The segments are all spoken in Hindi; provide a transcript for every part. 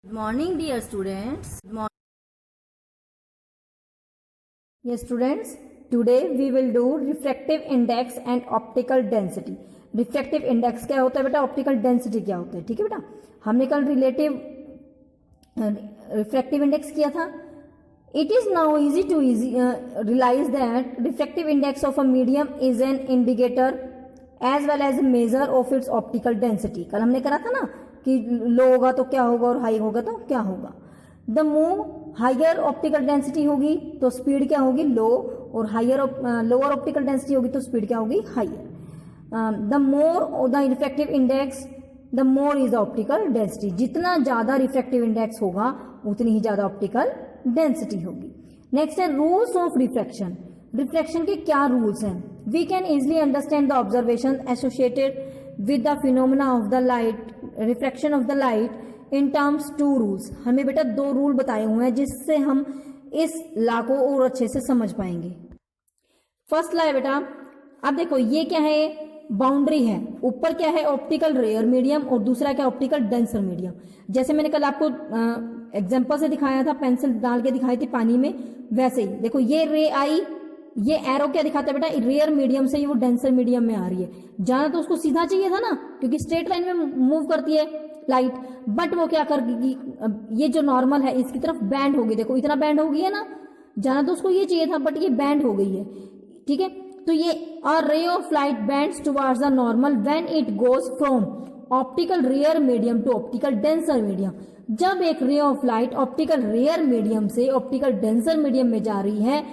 Good morning, dear students. Yes, students. Today we will do refractive index and optical density. Refractive index क्या होता है बेटा, ऑप्टिकल डेंसिटी क्या होता है, ठीक है बेटा। हमने कल रिफ्रैक्टिव इंडेक्स किया था। It is now easy to realize that refractive index of a medium is an indicator as well as a measure of its optical density. कल हमने करा था ना कि लो होगा तो क्या होगा और हाई होगा तो क्या होगा। The more higher optical density होगी तो स्पीड क्या होगी, लो, और लोअर ऑप्टिकल डेंसिटी होगी तो स्पीड क्या होगी, higher. The more the refractive index the more is optical density. जितना ज्यादा रिफ्रैक्टिव इंडेक्स होगा उतनी ही ज्यादा ऑप्टिकल डेंसिटी होगी। नेक्स्ट है रूल्स ऑफ रिफ्रैक्शन। रिफ्रैक्शन के क्या रूल्स हैं। We can easily understand the observation associated with the phenomena of the light, refraction of the light in terms to rules. हमें बेटा दो रूल बताए हुए हैं जिससे हम इस लॉ को और अच्छे से समझ पाएंगे। फर्स्ट लॉ है बेटा, अब देखो ये क्या है, बाउंड्री है, ऊपर क्या है ऑप्टिकल रेयर मीडियम और दूसरा क्या ऑप्टिकल डेंसर मीडियम। जैसे मैंने कल आपको एग्जांपल से दिखाया था, पेंसिल डाल के दिखाई थी पानी में, वैसे ही देखो ये रे आई, ये एरो क्या दिखाता है बेटा, रेयर मीडियम से वो डेंसर मीडियम में आ रही है। जाना तो उसको सीधा चाहिए था ना, क्योंकि स्ट्रेट लाइन में मूव करती है लाइट, बट वो क्या करेगी, ये जो नॉर्मल है इसकी तरफ बैंड होगी। देखो इतना बैंड हो गई है ना, जाना तो उसको ये चाहिए था बट ये बैंड हो गई है, ठीक है। तो ये a ray of light bends towards the normal when it goes from optical rare medium to optical denser medium. जब एक ray of light optical rare medium से ऑप्टिकल डेंसर मीडियम में जा रही है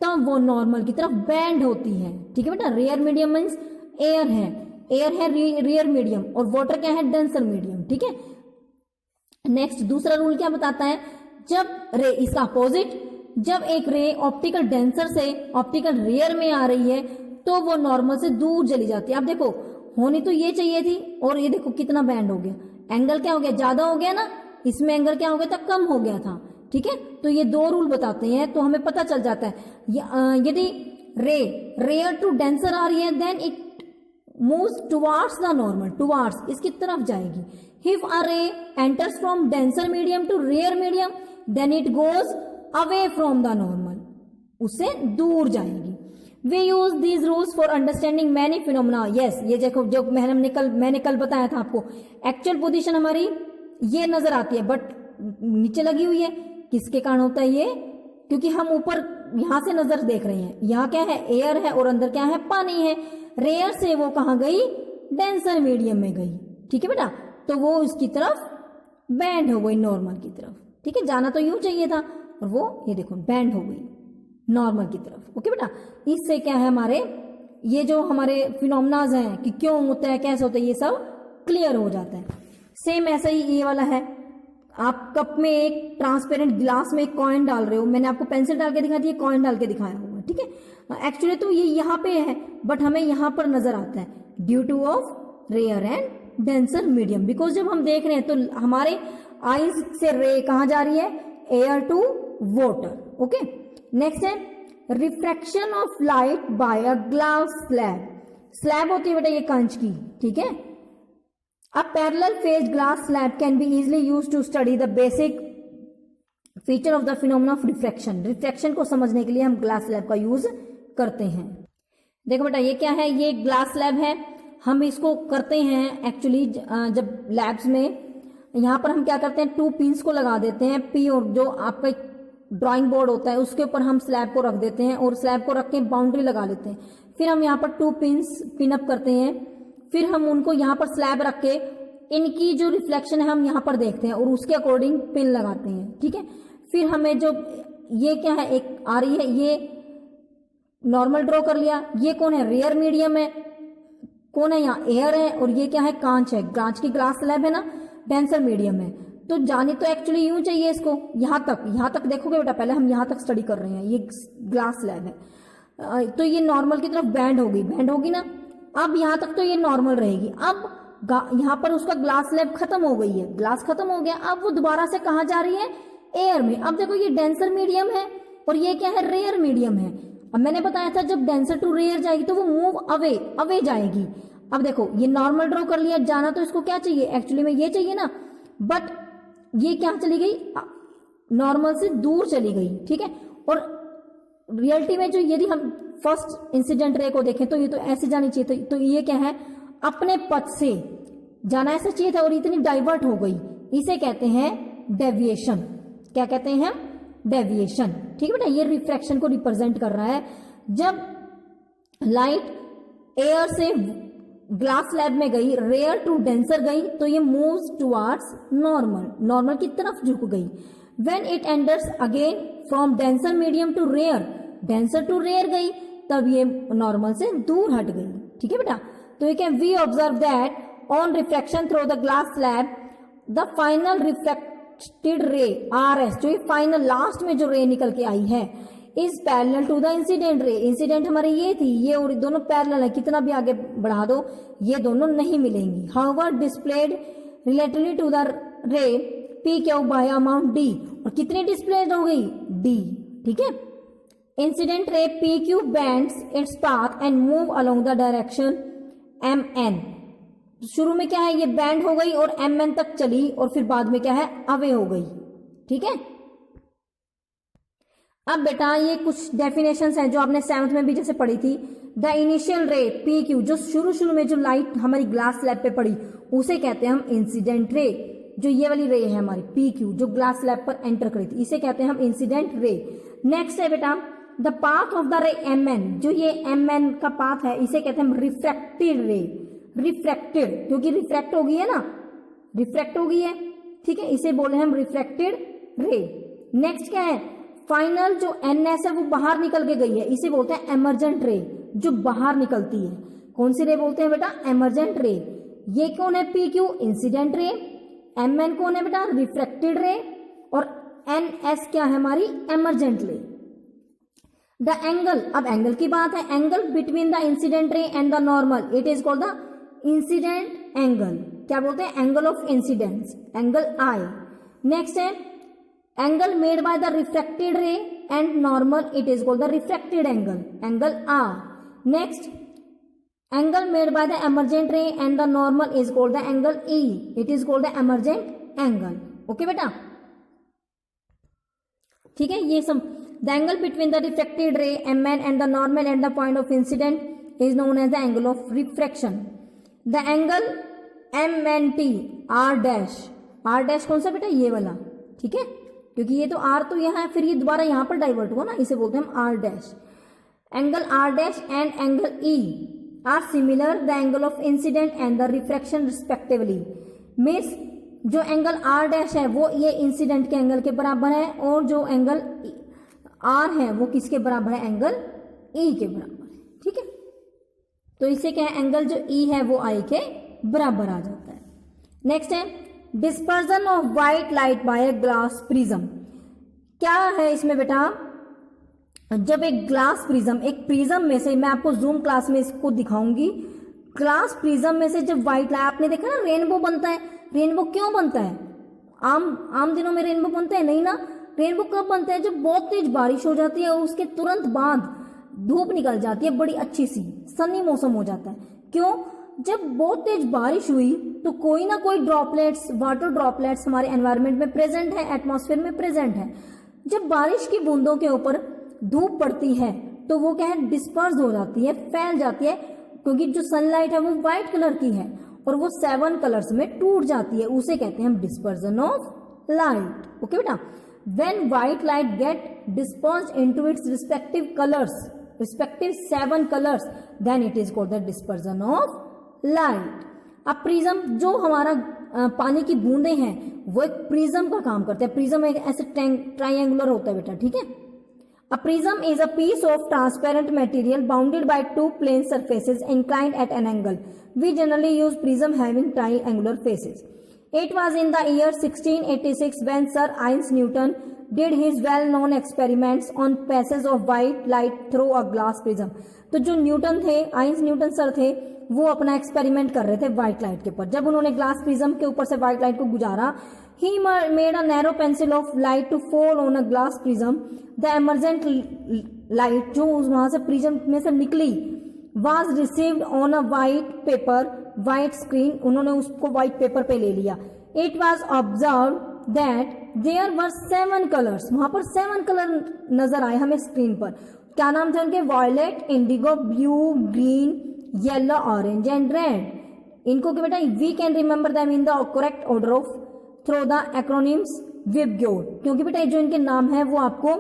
तब वो नॉर्मल की तरफ बैंड होती है, ठीक है बेटा। रेयर मीडियम मीन्स एयर है रेयर मीडियम, और वाटर क्या है, डेंसर मीडियम, ठीक है। नेक्स्ट दूसरा रूल क्या बताता है, जब रे इसका अपोजिट, जब एक रे ऑप्टिकल डेंसर से ऑप्टिकल रेयर में आ रही है तो वो नॉर्मल से दूर चली जाती है। अब देखो होनी तो ये चाहिए थी और ये देखो कितना बैंड हो गया, एंगल क्या हो गया, ज्यादा हो गया ना, इसमें एंगल क्या हो गया था, कम हो गया था, ठीक है। तो ये दो रूल बताते हैं तो हमें पता चल जाता है यदि रे रेयर टू डेंसर आ रही है then it moves towards the normal, towards इसकी तरफ जाएगी। If a ray enters from denser medium to rare medium then it goes away from the normal, उससे दूर जाएगी। We use these rules for understanding many phenomena. Yes, ये देखो जो मैंने कल बताया था आपको, एक्चुअल पोजीशन हमारी ये नजर आती है बट नीचे लगी हुई है। किसके कारण होता है ये, क्योंकि हम ऊपर यहां से नजर देख रहे हैं, यहाँ क्या है, एयर है और अंदर क्या है, पानी है। रेयर से वो कहां गई, डेंसर मीडियम में गई, ठीक है बेटा। तो वो उसकी तरफ बैंड हो गई, नॉर्मल की तरफ, ठीक है। जाना तो यूं चाहिए था और वो ये देखो बैंड हो गई नॉर्मल की तरफ, ओके बेटा। इससे क्या है, हमारे ये जो हमारे फिनोमेनाज हैं कि क्यों होता है, कैसे होता है, ये सब क्लियर हो जाता है। सेम ऐसा ही ये वाला है, आप कप में एक ट्रांसपेरेंट ग्लास में एक कॉइन डाल रहे हो, मैंने आपको पेंसिल डाल के दिखा दी, कॉइन डाल के दिखाया हुआ, ठीक है। एक्चुअली तो ये यहाँ पे है बट हमें यहाँ पर नजर आता है due to of rare and denser medium, because जब हम देख रहे हैं तो हमारे आईज से रे कहाँ जा रही है, air to water, okay. Next है refraction of light by a glass slab. Slab होती है बेटा ये कांच की, ठीक है। A parallel phase glass slab can be easily used to study the basic feature of the phenomena of refraction. Refraction को समझने के लिए हम ग्लास स्लैब का यूज करते हैं। देखो बेटा ये क्या है, ये ग्लास स्लैब है, हम इसको करते हैं एक्चुअली जब लैब्स में, यहाँ पर हम क्या करते हैं, 2 पिंस को लगा देते हैं, पी और जो आपका ड्राइंग बोर्ड होता है उसके ऊपर हम स्लैब को रख देते हैं और स्लैब को रख के बाउंड्री लगा लेते हैं। फिर हम यहाँ पर 2 पिंस पिन अप करते हैं, फिर हम उनको यहाँ पर स्लैब रख के इनकी जो रिफ्लेक्शन है हम यहाँ पर देखते हैं और उसके अकॉर्डिंग पिन लगाते हैं, ठीक है। फिर हमें जो ये क्या है, एक आ रही है, ये नॉर्मल ड्रॉ कर लिया, ये कौन है, रेयर मीडियम है, कौन है यहाँ, एयर है, और ये क्या है, कांच है, कांच की ग्लास स्लैब है ना, डेंसर मीडियम है। तो जानी तो एक्चुअली यूं चाहिए इसको, यहाँ तक देखोगे बेटा, पहले हम यहाँ तक स्टडी कर रहे हैं, ये ग्लास स्लैब है, तो ये नॉर्मल की तरफ बैंड होगी ना। अब यहाँ तक तो ये नॉर्मल रहेगी, अब यहाँ पर उसका ग्लास स्लैब खत्म हो गई है, ग्लास खत्म हो गया, अब वो दोबारा से कहाँ जा रही है, एयर में। अब देखो ये डेंसर मीडियम है और ये क्या है, रेयर मीडियम है। अब मैंने बताया था जब डेंसर टू रेयर जाएगी तो वो मूव अवे जाएगी। अब देखो ये नॉर्मल ड्रॉ कर लिया, जाना तो इसको क्या चाहिए, एक्चुअली में ये चाहिए ना, बट ये क्या चली गई, नॉर्मल से दूर चली गई, ठीक है। और रियलिटी में जो यदि हम फर्स्ट इंसिडेंट रे को देखें तो ये तो ऐसे जानी चाहिए, तो ये क्या है, अपने पथ से जाना ऐसा चाहिए था और इतनी डाइवर्ट हो गई, इसे कहते हैं डेविएशन। क्या कहते हैं हम, डेविएशन, ठीक है बेटा। ये रिफ्रैक्शन को रिप्रेजेंट कर रहा है। जब लाइट एयर से ग्लास स्लैब में गई, रेयर टू डेंसर गई, तो ये मूव्स टुवर्ड्स नॉर्मल, नॉर्मल की तरफ झुक गई। When it enters again from denser medium to rare, denser to rare गई, तब ये नॉर्मल से दूर हट गई, ठीक है बेटा। तो ये क्या, we observe that on refraction through the glass slab the final reflected ray RS, जो ये फाइनल लास्ट में जो रे निकल के आई है, is parallel to the incident ray. Incident हमारी ये थी, ये और दोनों पैरेलल है, कितना भी आगे बढ़ा दो ये दोनों नहीं मिलेंगी। However displaced relatively to the ray PQ by amount D, और कितनी डिस्प्लेड हो गई, D, ठीक है। Incident ray PQ bends its path and move along the direction MN। शुरू में क्या है, ये बैंड हो गई और MN तक चली, और फिर बाद में क्या है, अवे हो गई, ठीक है। अब बेटा ये कुछ डेफिनेशंस हैं जो आपने 7th में भी जैसे पढ़ी थी। द इनिशियल रे PQ, जो शुरू में जो लाइट हमारी ग्लास स्लैब पे पड़ी, उसे कहते हैं हम इंसिडेंट रे। जो ये वाली रे है हमारी PQ, जो ग्लास स्लैब पर एंटर करी थी, इसे कहते हैं हम इंसिडेंट रे। नेक्स्ट है बेटा द पाथ ऑफ द रे MN, जो ये MN का पाथ है, इसे कहते हैं हम रिफ्रैक्टेड रे। रिफ्रैक्टेड, क्योंकि रिफ्रैक्ट हो गई है ना, रिफ्रैक्ट हो गई है, ठीक है, इसे बोल रहे हैं हम रिफ्रैक्टेड रे। नेक्स्ट क्या है, फाइनल जो NS है वो बाहर निकल के गई है, इसे बोलते हैं एमरजेंट रे, जो बाहर निकलती है। कौन सी रे बोलते हैं बेटा, एमरजेंट रे। ये कौन है, PQ इंसिडेंट रे, MN कौन है बेटा, रिफ्रैक्टेड रे, और NS क्या है हमारी, एमरजेंट रे। द एंगल, अब एंगल की बात है, angle between the incident ray and the normal, it is called the incident angle. क्या बोलते हैं, angle of incidence, angle I। Next है angle made by the refracted ray and normal, it is called the refracted angle, angle R। Next angle made by the emergent ray and the normal is called the angle E, it is called the emergent angle. Okay बेटा, ठीक है। ये सब the angle between the refracted ray MN and the normal and the point of incidence is known as the angle of refraction. The angle MNT R dash, R dash कौन सा बेटा, ये वाला, ठीक है, क्योंकि ये तो R तो यहाँ है, फिर ये दोबारा यहाँ पर डाइवर्ट हुआ ना, इसे बोलते हैं हम R dash. Angle R dash and angle E are similar the angle of incident and the refraction respectively. Means जो एंगल R डैश है वो ये इंसिडेंट के एंगल के बराबर है, और जो एंगल R है वो किसके बराबर है, एंगल E के बराबर है, ठीक है। तो इससे क्या है, एंगल जो E है वो I के बराबर आ जाता है। नेक्स्ट है dispersion of white light by a glass prism. क्या है इसमें बेटा, जब एक ग्लास प्रिज्म, एक प्रिज्म में से, मैं आपको जूम क्लास में इसको दिखाऊंगी, ग्लास प्रिज्म में से जब व्हाइट लाइट, आपने देखा ना रेनबो बनता है, रेनबो क्यों बनता है, आम दिनों में रेनबो बनता है नहीं ना। रेनबो कब बनता है, जब बहुत तेज बारिश हो जाती है और उसके तुरंत बाद धूप निकल जाती है, बड़ी अच्छी सी सनी मौसम हो जाता है। क्यों, जब बहुत तेज बारिश हुई तो कोई ना कोई ड्रॉपलेट्स, वाटर ड्रॉपलेट्स हमारे एनवायरनमेंट में प्रेजेंट है, एटमॉस्फेयर में प्रेजेंट है। जब बारिश की बूंदों के ऊपर धूप पड़ती है तो वो क्या है, डिस्पर्स हो जाती है, फैल जाती है, क्योंकि जो सनलाइट है वो व्हाइट कलर की है और वो 7 कलर्स में टूट जाती है, उसे कहते हैं हम डिस्पर्जन ऑफ लाइट। ओके बेटा, when white light get dispersed into its respective colours, respective 7 colours, then it is called the dispersion of light. अब प्रिज्म, जो हमारा पानी की बूंदे हैं वो एक प्रिज्म का काम करते हैं। प्रिज्म एक ऐसे ट्राइंगुलर होता है बेटा, ठीक है। A prism is a piece of transparent material bounded by 2 plane surfaces inclined at an angle. We generally use prism having triangular faces. It was in the year 1686 when Sir Isaac Newton did his well-known experiments on passage of white light through a glass prism. तो जो न्यूटन थे, आइंस न्यूटन सर थे, वो अपना एक्सपेरिमेंट कर रहे थे व्हाइट लाइट के ऊपर। जब उन्होंने ग्लास प्रिज्म के ऊपर से व्हाइट लाइट को गुजारा, he made a narrow pencil of light to fall on a glass prism. The emergent light जो वहां से प्रिज्म में से निकली was received on a white paper, white screen, उन्होंने उसको white paper पे ले लिया। It was observed that there were 7 colours, वहां पर 7 कलर नजर आए हमें स्क्रीन पर। क्या नाम थे उनके? Violet, indigo, blue, green, yellow, orange and red. इनको कि बेटा we can remember them in the correct order of through the acronyms VIBGYOR, क्योंकि बेटा जो इनके नाम है वो आपको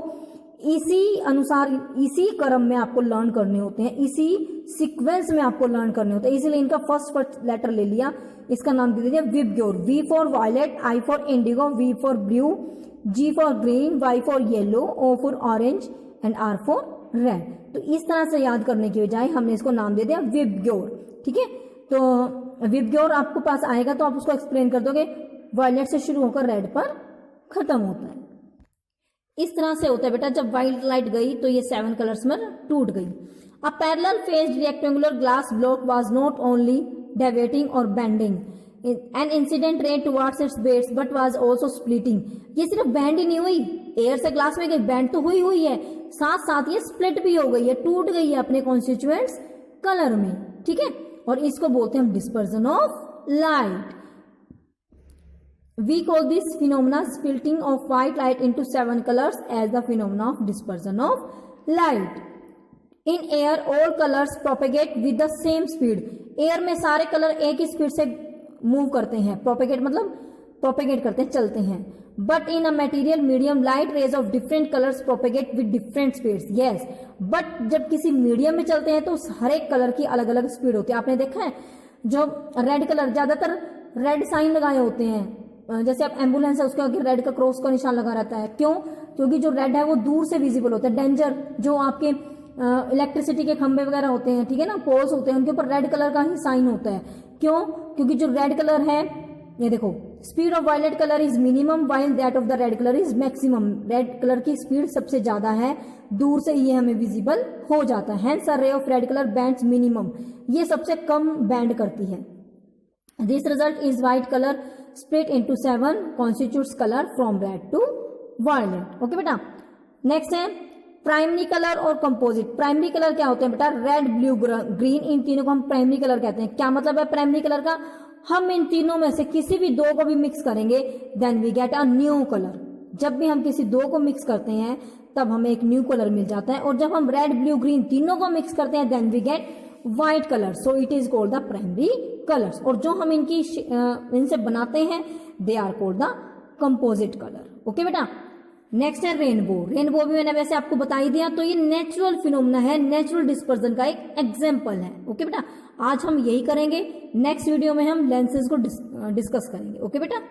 इसी अनुसार इसी क्रम में आपको लर्न करने होते हैं, इसी सीक्वेंस में आपको लर्न करने होते हैं, इसीलिए इनका फर्स्ट लेटर ले लिया, इसका नाम दे दिया VIBGYOR. V for violet, I for indigo, V for blue, G for green, Y for yellow, O for orange and R for red. तो इस तरह से याद करने की बजाय हमने इसको नाम दे दिया विबग्योर। ठीक है, तो विबग्योर आपको पास आएगा तो आप उसको एक्सप्लेन कर दोगे, वायलेट से शुरू होकर रेड पर खत्म होता है। इस तरह से होता है बेटा, जब वाइट लाइट गई तो ये 7 कलर्स में टूट गई। A parallel faced rectangular glass block was not only deviating और bending an incident ray towards its base but was also splitting. ये सिर्फ बेंड ही नहीं हुई, एयर से ग्लास में गई, बेंड तो हुई है, साथ साथ ये स्प्लिट भी हो गई है, टूट गई है अपने कॉन्स्टिट्यूएंट्स कलर में। ठीक है, और इसको बोलते हैं हम dispersion of light. We call this phenomena splitting of white light into 7 colors as the phenomena of dispersion of light. In air, all colors propagate with the same speed. Air में सारे कलर एक ही स्पीड से मूव करते हैं, propagate मतलब propagate करते हैं, चलते हैं। But in a material medium, light rays of different colors propagate with different speeds. Yes, but जब किसी मीडियम में चलते हैं तो उस हर एक कलर की अलग अलग स्पीड होती है। आपने देखा है जो रेड कलर, ज्यादातर रेड साइन लगाए होते हैं, जैसे आप एम्बुलेंस है उसके आगे रेड का क्रॉस का निशान लगा रहता है। क्यों? क्योंकि जो रेड है वो दूर से विजिबल होता है। डेंजर जो आपके इलेक्ट्रिसिटी के खंभे वगैरह होते हैं, ठीक है ना, पोल्स होते हैं, उनके ऊपर रेड कलर का ही साइन होता है। क्यों? क्योंकि जो रेड कलर है, ये देखो, speed of violet colour is minimum while that of the red colour is maximum. Red colour की स्पीड सबसे ज्यादा है, दूर से ये हमें विजिबल हो जाता है। Hence a ray of red colour bands minimum, ये सबसे कम बैंड करती है। This result is white colour split into 7 constitutes color from red to violet. Okay बेटा, नेक्स्ट है प्राइमरी कलर और कंपोजिट। प्राइमरी कलर क्या होते हैं बेटा? रेड, ब्लू, ग्रीन, इन तीनों को हम प्राइमरी कलर कहते हैं। क्या मतलब है प्राइमरी कलर का? हम इन तीनों में से किसी भी दो को भी मिक्स करेंगे then we get a new colour. जब भी हम किसी दो को मिक्स करते हैं तब हमें एक न्यू कलर मिल जाता है, और जब हम रेड, ब्लू, ग्रीन तीनों को मिक्स करते हैं then we get white colour. So it is called the primary colours. और जो हम इनसे बनाते हैं they are called the composite colour. Okay बेटा, नेक्स्ट है रेनबो। रेनबो भी मैंने वैसे आपको बता ही दिया, तो ये नेचुरल फिनोमेना है, नेचुरल डिस्पर्जन का एक एग्जाम्पल है। ओके बेटा, आज हम यही करेंगे, नेक्स्ट वीडियो में हम लेंसेज को डिस्कस करेंगे। ओके बेटा।